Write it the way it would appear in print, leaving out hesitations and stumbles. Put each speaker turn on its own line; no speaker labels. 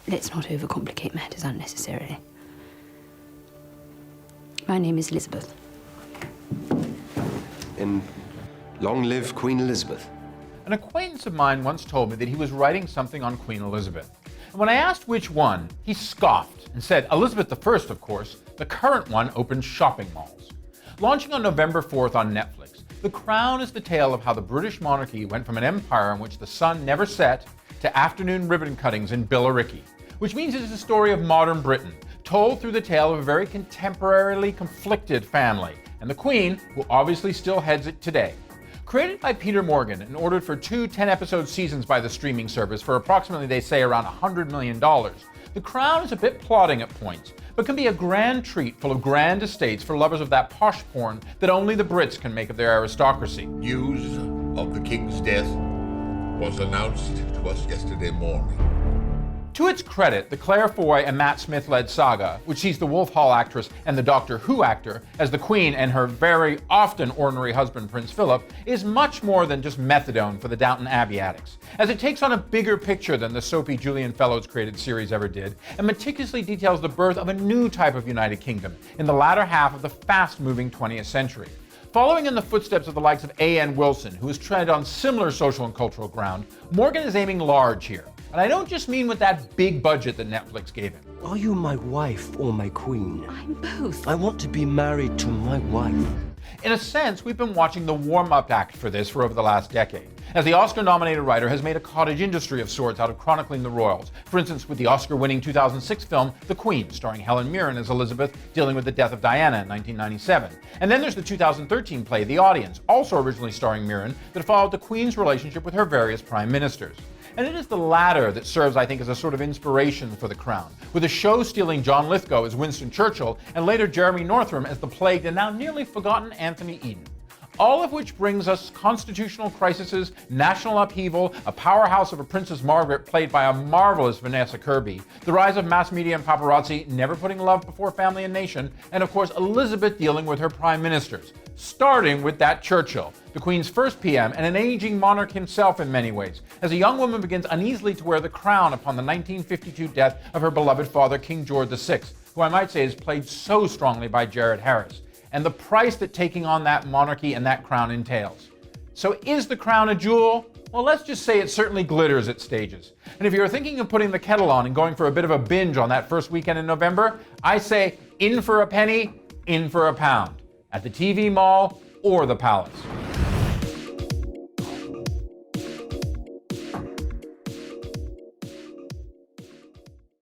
let's not overcomplicate matters unnecessarily. My name is Elizabeth.
And long live Queen Elizabeth.
An acquaintance of mine once told me that he was writing something on Queen Elizabeth. And when I asked which one, he scoffed and said, Elizabeth I, of course, the current one opens shopping malls. Launching on November 4th on Netflix, The Crown is the tale of how the British monarchy went from an empire in which the sun never set to afternoon ribbon cuttings in Billericay, which means it is a story of modern Britain, told through the tale of a very contemporarily conflicted family, and the Queen, who obviously still heads it today. Created by Peter Morgan and ordered for 2 10-episode seasons by the streaming service for approximately, they say, around $100 million, The Crown is a bit plodding at points, but can be a grand treat full of grand estates for lovers of that posh porn that only the Brits can make of their aristocracy.
News of the King's death was announced to us yesterday morning.
To its credit, the Claire Foy and Matt Smith-led saga, which sees the Wolf Hall actress and the Doctor Who actor as the Queen and her very often ordinary husband Prince Philip, is much more than just methadone for the Downton Abbey addicts, as it takes on a bigger picture than the soapy Julian Fellowes created series ever did, and meticulously details the birth of a new type of United Kingdom in the latter half of the fast-moving 20th century. Following in the footsteps of the likes of A.N. Wilson, who has tread on similar social and cultural ground, Morgan is aiming large here. And I don't just mean with that big budget that Netflix gave him.
Are you my wife or my queen?
I'm both.
I want to be married to my wife.
In a sense, we've been watching the warm-up act for this for over the last decade, as the Oscar-nominated writer has made a cottage industry of sorts out of chronicling the royals. For instance, with the Oscar-winning 2006 film The Queen, starring Helen Mirren as Elizabeth, dealing with the death of Diana in 1997. And then there's the 2013 play The Audience, also originally starring Mirren, that followed the Queen's relationship with her various prime ministers. And it is the latter that serves, I think, as a sort of inspiration for The Crown, with the show stealing John Lithgow as Winston Churchill and later Jeremy Northam as the plagued and now nearly forgotten Anthony Eden. All of which brings us constitutional crises, national upheaval, a powerhouse of a Princess Margaret played by a marvelous Vanessa Kirby, the rise of mass media and paparazzi never putting love before family and nation, and of course Elizabeth dealing with her prime ministers, starting with that Churchill, the Queen's first PM and an aging monarch himself in many ways, as a young woman begins uneasily to wear the crown upon the 1952 death of her beloved father, King George VI, who I might say is played so strongly by Jared Harris, and the price that taking on that monarchy and that crown entails. So is the crown a jewel? Well, let's just say it certainly glitters at stages. And if you're thinking of putting the kettle on and going for a bit of a binge on that first weekend in November, I say in for a penny, in for a pound, at the TV mall or the Palace.